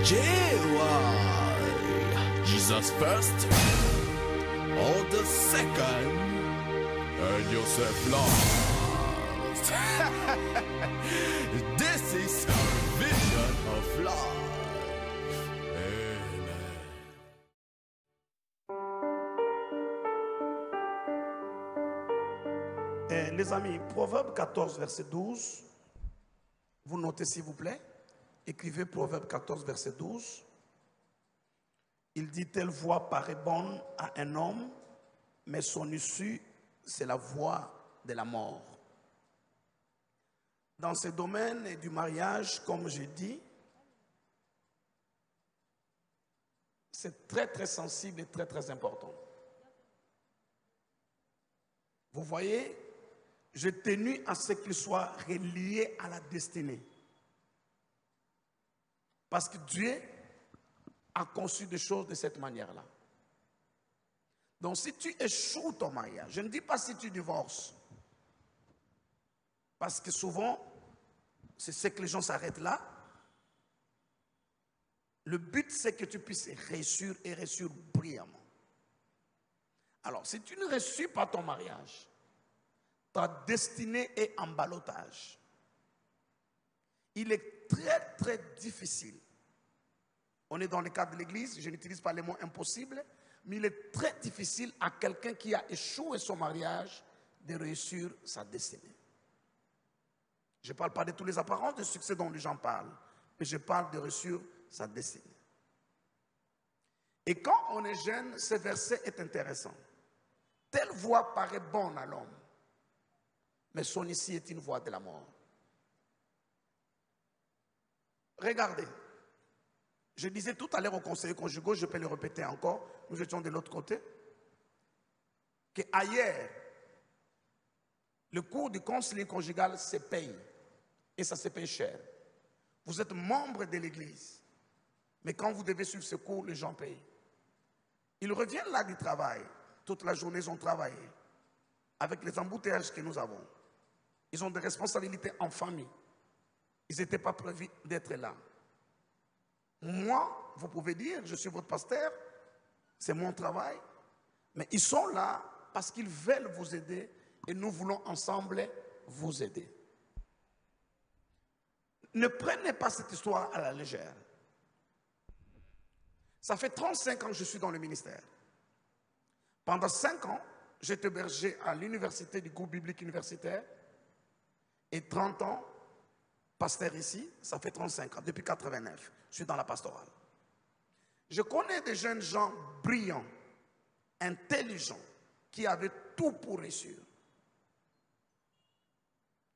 J.Y. Jesus first, or the second, and yourself lost. This is a vision of life. Amen. Les amis, Proverbe 14, verset 12. Vous notez s'il vous plaît. Écrivez Proverbe 14, verset 12. Il dit, telle voix paraît bonne à un homme, mais son issue, c'est la voie de la mort. Dans ce domaine du mariage, comme j'ai dit, c'est très très sensible et très très important. Vous voyez, j'ai tenu à ce qu'il soit relié à la destinée. Parce que Dieu a conçu des choses de cette manière-là. Donc si tu échoues ton mariage, je ne dis pas si tu divorces, parce que souvent, c'est ce que les gens s'arrêtent là. Le but, c'est que tu puisses réussir et réussir brillamment. Alors, si tu ne réussis pas ton mariage, ta destinée est en ballottage. Il est très, très difficile. On est dans le cadre de l'église, je n'utilise pas les mots impossibles, mais il est très difficile à quelqu'un qui a échoué son mariage de réussir sa destinée. Je ne parle pas de tous les apparences de succès dont les gens parlent, mais je parle de réussir sa destinée. Et quand on est jeune, ce verset est intéressant. Telle voix paraît bonne à l'homme, mais son issue est une voie de la mort. Regardez, je disais tout à l'heure aux conseillers conjugaux, je peux le répéter encore, nous étions de l'autre côté, qu'ailleurs, le cours du conseiller conjugal se paye, et ça se paye cher. Vous êtes membre de l'église, mais quand vous devez suivre ce cours, les gens payent. Ils reviennent là du travail, toute la journée ils ont travaillé, avec les embouteillages que nous avons. Ils ont des responsabilités en famille. Ils n'étaient pas prévus d'être là. Moi, vous pouvez dire, je suis votre pasteur, c'est mon travail, mais ils sont là parce qu'ils veulent vous aider et nous voulons ensemble vous aider. Ne prenez pas cette histoire à la légère. Ça fait 35 ans que je suis dans le ministère. Pendant 5 ans, j'étais berger à l'université du groupe biblique universitaire et 30 ans, pasteur ici, ça fait 35 ans, depuis 89, je suis dans la pastorale. Je connais des jeunes gens brillants, intelligents, qui avaient tout pour réussir.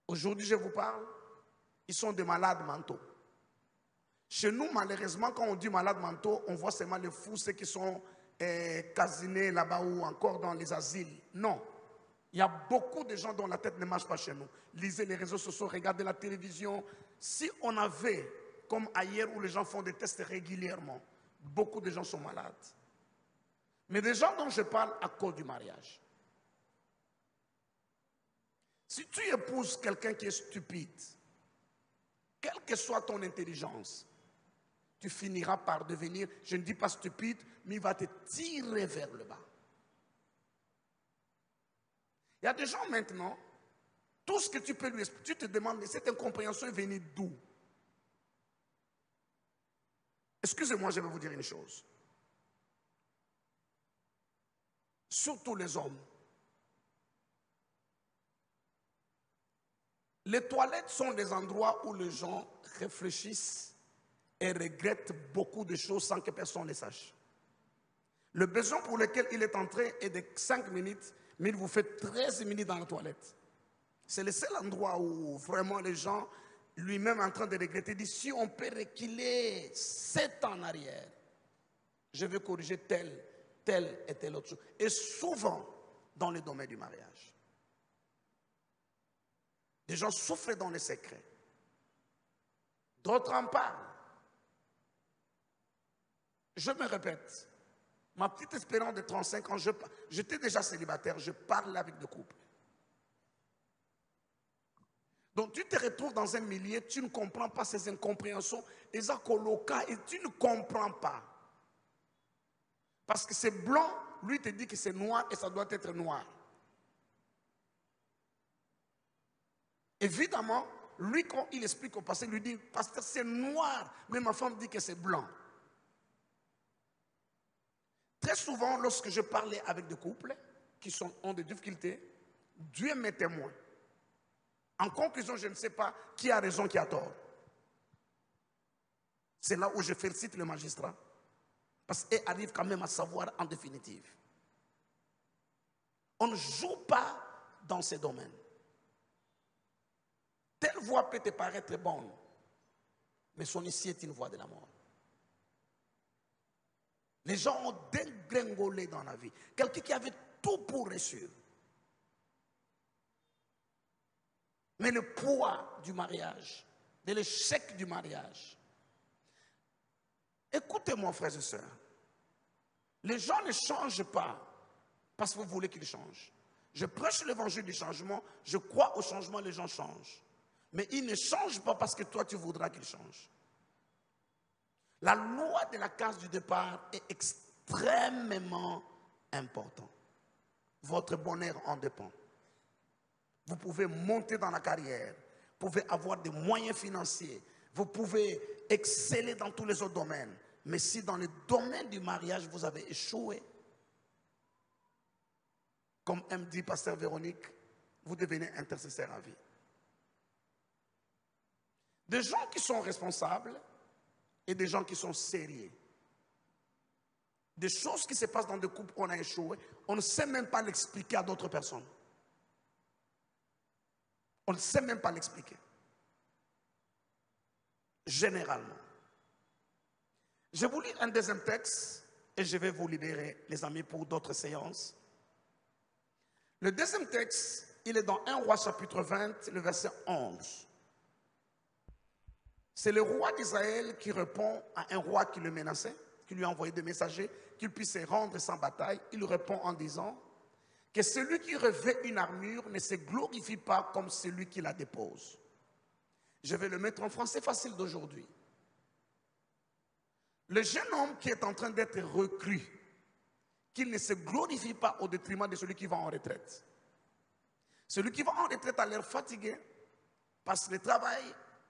Aujourd'hui, je vous parle, ils sont des malades mentaux. Chez nous, malheureusement, quand on dit malades mentaux, on voit seulement les fous, ceux qui sont casinés là-bas ou encore dans les asiles. Non. Il y a beaucoup de gens dont la tête ne marche pas chez nous. Lisez les réseaux sociaux, regardez la télévision. Si on avait, comme ailleurs où les gens font des tests régulièrement, beaucoup de gens sont malades. Mais des gens dont je parle à cause du mariage. Si tu épouses quelqu'un qui est stupide, quelle que soit ton intelligence, tu finiras par devenir, je ne dis pas stupide, mais il va te tirer vers le bas. Il y a des gens maintenant, tout ce que tu peux lui expliquer, tu te demandes, mais cette incompréhension est venue d'où? Excusez-moi, je vais vous dire une chose. Surtout les hommes. Les toilettes sont des endroits où les gens réfléchissent et regrettent beaucoup de choses sans que personne ne les sache. Le besoin pour lequel il est entré est de 5 minutes, mais il vous fait 13 minutes dans la toilette. C'est le seul endroit où vraiment les gens, lui-même en train de regretter, disent si on peut reculer 7 ans en arrière, je vais corriger telle et telle autre chose. Et souvent dans le domaine du mariage. Des gens souffrent dans les secrets. D'autres en parlent. Je me répète, ma petite espérance de 35 ans, j'étais déjà célibataire, je parle avec des couples. Donc tu te retrouves dans un milieu, tu ne comprends pas ces incompréhensions, et ça coloca, et tu ne comprends pas. Parce que c'est blanc, lui te dit que c'est noir et ça doit être noir. Évidemment, lui quand il explique au pasteur, il lui dit, pasteur c'est noir, mais ma femme dit que c'est blanc. Très souvent, lorsque je parlais avec des couples qui ont des difficultés, Dieu m'est témoin. En conclusion, je ne sais pas qui a raison, qui a tort. C'est là où je félicite le magistrat. Parce qu'il arrive quand même à savoir en définitive. On ne joue pas dans ces domaines. Telle voie peut te paraître bonne, mais son issue est une voie de la mort. Les gens ont dégringolé dans la vie. Quelqu'un qui avait tout pour réussir. Mais le poids du mariage, de l'échec du mariage. Écoutez-moi, frères et sœurs. Les gens ne changent pas parce que vous voulez qu'ils changent. Je prêche l'évangile du changement, je crois au changement, les gens changent. Mais ils ne changent pas parce que toi tu voudras qu'ils changent. La loi de la case du départ est extrêmement importante. Votre bonheur en dépend. Vous pouvez monter dans la carrière, vous pouvez avoir des moyens financiers, vous pouvez exceller dans tous les autres domaines. Mais si dans le domaine du mariage, vous avez échoué, comme aime dit Pasteur Véronique, vous devenez intercesseur à vie. Des gens qui sont responsables et des gens qui sont sérieux. Des choses qui se passent dans des couples où on a échoué, on ne sait même pas l'expliquer à d'autres personnes. On ne sait même pas l'expliquer. Généralement. Je vous lis un deuxième texte et je vais vous libérer, les amis, pour d'autres séances. Le deuxième texte, il est dans 1 Roi chapitre 20, le verset 11. C'est le roi d'Israël qui répond à un roi qui le menaçait, qui lui a envoyé des messagers, qu'il puisse se rendre sans bataille. Il répond en disant que celui qui revêt une armure ne se glorifie pas comme celui qui la dépose. Je vais le mettre en français facile d'aujourd'hui. Le jeune homme qui est en train d'être recru, qu'il ne se glorifie pas au détriment de celui qui va en retraite. Celui qui va en retraite a l'air fatigué parce que le travail,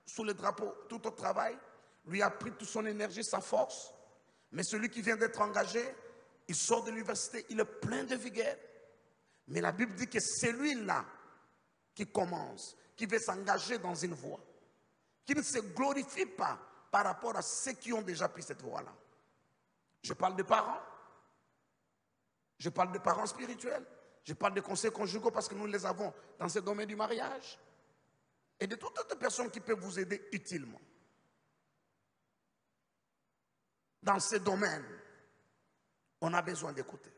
sous le drapeau, tout autre travail, lui a pris toute son énergie, sa force. Mais celui qui vient d'être engagé, il sort de l'université, il est plein de vigueur. Mais la Bible dit que c'est celui-là qui commence, qui veut s'engager dans une voie, qui ne se glorifie pas par rapport à ceux qui ont déjà pris cette voie-là. Je parle de parents, je parle de parents spirituels, je parle de conseils conjugaux parce que nous les avons dans ce domaine du mariage et de toutes autres personnes qui peuvent vous aider utilement. Dans ce domaine, on a besoin d'écouter.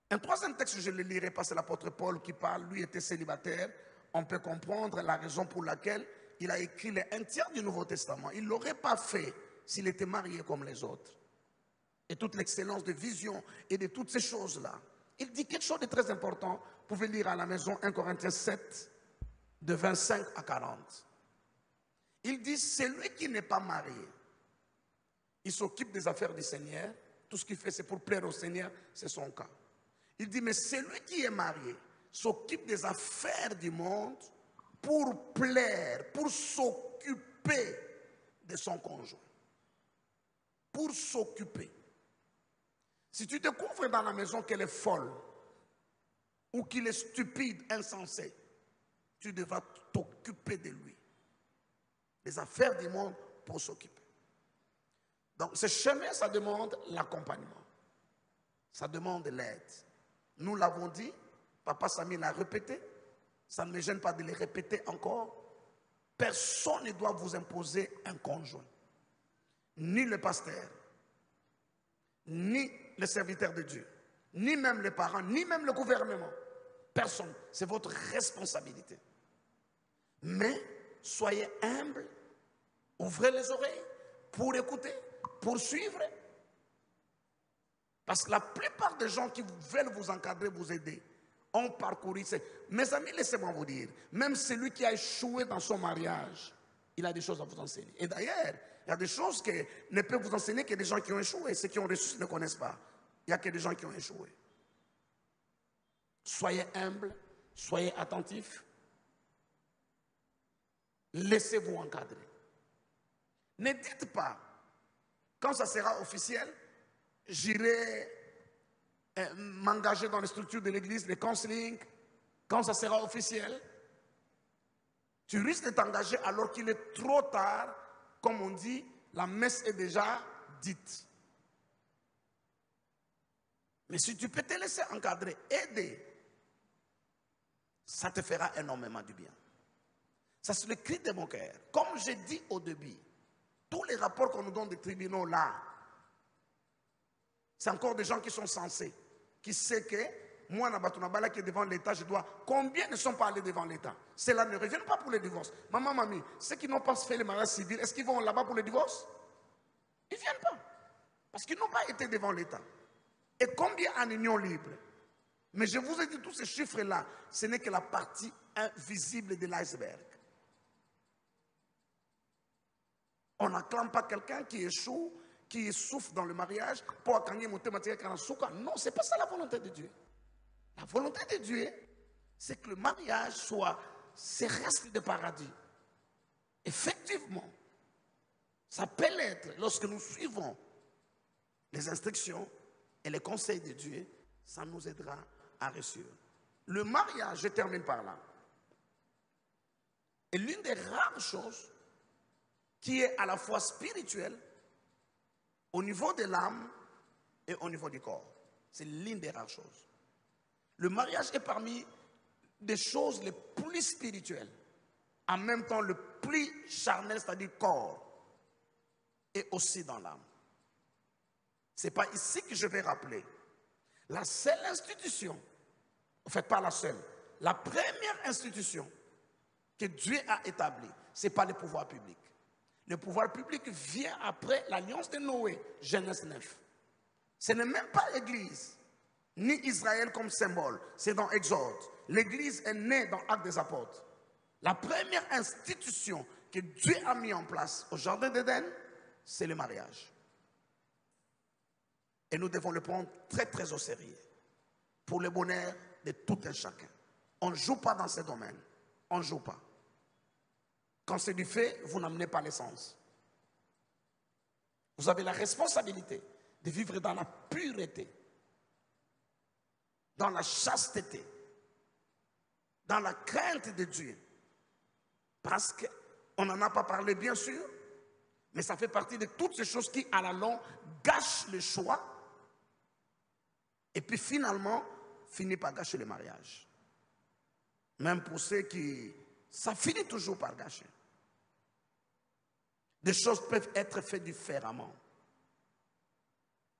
Un troisième texte, je le lirai parce que c'est l'apôtre Paul qui parle, lui était célibataire. On peut comprendre la raison pour laquelle il a écrit un tiers du Nouveau Testament. Il ne l'aurait pas fait s'il était marié comme les autres. Et toute l'excellence de vision et de toutes ces choses-là. Il dit quelque chose de très important. Vous pouvez lire à la maison 1 Corinthiens 7, de 25 à 40. Il dit, celui qui n'est pas marié, il s'occupe des affaires du Seigneur. Tout ce qu'il fait, c'est pour plaire au Seigneur, c'est son cas. Il dit, mais celui qui est marié s'occupe des affaires du monde pour plaire, pour s'occuper de son conjoint. Pour s'occuper. Si tu découvres dans la maison qu'elle est folle ou qu'il est stupide, insensé, tu devras t'occuper de lui. Les affaires du monde pour s'occuper. Donc ce chemin, ça demande l'accompagnement. Ça demande l'aide. Nous l'avons dit, Papa Samy l'a répété, ça ne me gêne pas de le répéter encore. Personne ne doit vous imposer un conjoint. Ni le pasteur, ni le serviteur de Dieu, ni même les parents, ni même le gouvernement. Personne. C'est votre responsabilité. Mais soyez humble, ouvrez les oreilles pour écouter, pour suivre. Parce que la plupart des gens qui veulent vous encadrer, vous aider, ont parcouru. Mes amis, laissez-moi vous dire, même celui qui a échoué dans son mariage, il a des choses à vous enseigner. Et d'ailleurs, il y a des choses que ne peuvent vous enseigner que des gens qui ont échoué. Ceux qui ont reçu ne connaissent pas. Il n'y a que des gens qui ont échoué. Soyez humbles, soyez attentifs. Laissez-vous encadrer. Ne dites pas, quand ça sera officiel, j'irai m'engager dans les structures de l'église, les counseling. Quand ça sera officiel, tu risques de t'engager alors qu'il est trop tard. Comme on dit, la messe est déjà dite. Mais si tu peux te laisser encadrer, aider, ça te fera énormément du bien. Ça, c'est le cri de mon cœur. Comme j'ai dit au début, tous les rapports qu'on nous donne des tribunaux là, c'est encore des gens qui sont censés, qui savent que moi, Nabatunabala, qui est devant l'État, je dois. Combien ne sont pas allés devant l'État? Cela ne revient pas pour le divorce. Maman, mamie, ceux qui n'ont pas fait le mariage civil, est-ce qu'ils vont là-bas pour le divorce? Ils ne viennent pas. Parce qu'ils n'ont pas été devant l'État. Et combien en union libre? Mais je vous ai dit, tous ces chiffres-là, ce n'est que la partie invisible de l'iceberg. On n'acclame pas quelqu'un qui échoue, qui souffre dans le mariage pour accompagner mon thématique à la souka. Non, ce n'est pas ça la volonté de Dieu. La volonté de Dieu, c'est que le mariage soit ce reste de paradis. Effectivement, ça peut l'être lorsque nous suivons les instructions et les conseils de Dieu, ça nous aidera à réussir. Le mariage, je termine par là, est l'une des rares choses qui est à la fois spirituelle, au niveau de l'âme et au niveau du corps. C'est l'une des rares choses. Le mariage est parmi des choses les plus spirituelles, en même temps le plus charnel, c'est-à-dire corps, et aussi dans l'âme. Ce n'est pas ici que je vais rappeler. La seule institution, en fait pas la seule, la première institution que Dieu a établie, ce n'est pas le pouvoir public. Le pouvoir public vient après l'alliance de Noé, Genèse 9. Ce n'est même pas l'Église, ni Israël comme symbole, c'est dans Exode. L'Église est née dans Actes des Apôtres. La première institution que Dieu a mis en place au Jardin d'Éden, c'est le mariage. Et nous devons le prendre très très au sérieux, pour le bonheur de tout un chacun. On ne joue pas dans ce domaine, on ne joue pas. Quand c'est du fait, vous n'amenez pas l'essence. Vous avez la responsabilité de vivre dans la pureté, dans la chasteté, dans la crainte de Dieu. Parce qu'on n'en a pas parlé bien sûr, mais ça fait partie de toutes ces choses qui, à la longue, gâchent le choix et puis finalement, finissent par gâcher le mariage. Même pour ceux qui... Ça finit toujours par gâcher. Des choses peuvent être faites différemment.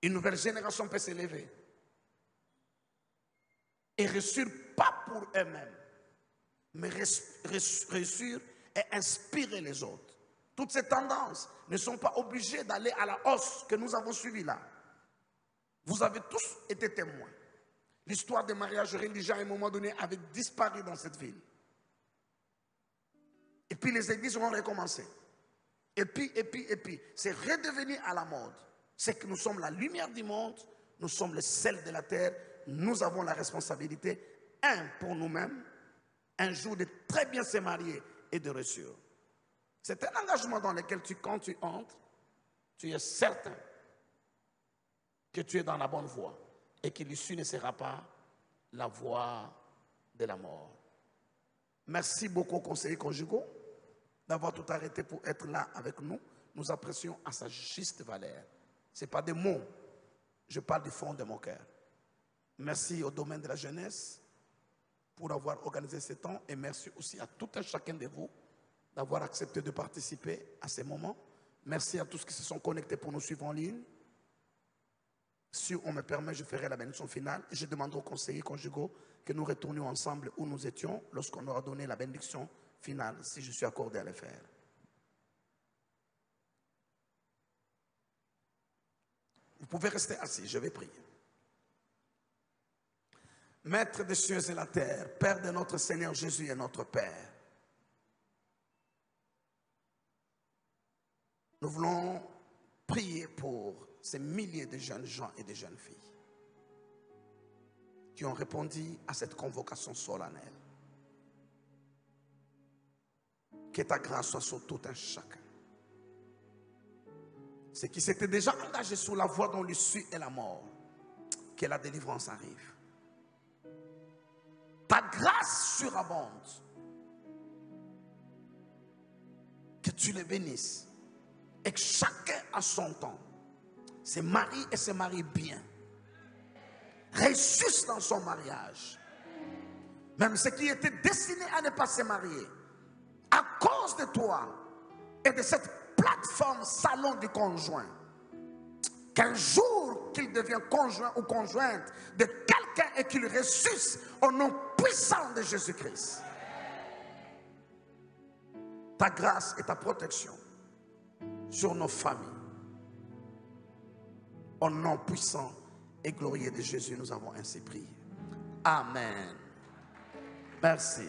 Une nouvelle génération peut s'élever et réussir pas pour eux-mêmes, mais réussir et inspirer les autres. Toutes ces tendances ne sont pas obligées d'aller à la hausse que nous avons suivie là. Vous avez tous été témoins. L'histoire des mariages religieux à un moment donné avait disparu dans cette ville. Et puis les églises ont recommencé. Et puis, c'est redevenu à la mode. C'est que nous sommes la lumière du monde, nous sommes le sel de la terre, nous avons la responsabilité, pour nous-mêmes, un jour de très bien se marier et de réussir. C'est un engagement dans lequel quand tu entres, tu es certain que tu es dans la bonne voie et que l'issue ne sera pas la voie de la mort. Merci beaucoup, conseillers conjugaux, d'avoir tout arrêté pour être là avec nous. Nous apprécions à sa juste valeur. Ce n'est pas des mots, je parle du fond de mon cœur. Merci au domaine de la jeunesse pour avoir organisé ce temps et merci aussi à tout un chacun de vous d'avoir accepté de participer à ces moments. Merci à tous qui se sont connectés pour nous suivre en ligne. Si on me permet, je ferai la bénédiction finale et je demanderai aux conseillers conjugaux que nous retournions ensemble où nous étions lorsqu'on aura donné la bénédiction finale, si je suis accordé à le faire. Vous pouvez rester assis, je vais prier. Maître des cieux et la terre, Père de notre Seigneur Jésus et notre Père, nous voulons prier pour ces milliers de jeunes gens et de jeunes filles qui ont répondu à cette convocation solennelle. Que ta grâce soit sur tout un chacun. Ceux qui s'étaient déjà engagés sur la voie dont l'issue est la mort, que la délivrance arrive. Ta grâce surabonde. Que tu les bénisses. Et que chacun a son temps se marie et se marie bien. Réussissent dans son mariage. Même ceux qui étaient destinés à ne pas se marier, à cause de toi et de cette plateforme salon du conjoint, qu'un jour qu'il devient conjoint ou conjointe de quelqu'un et qu'il ressuscite au nom puissant de Jésus-Christ. Ta grâce et ta protection sur nos familles. Au nom puissant et glorieux de Jésus, nous avons ainsi prié. Amen. Merci.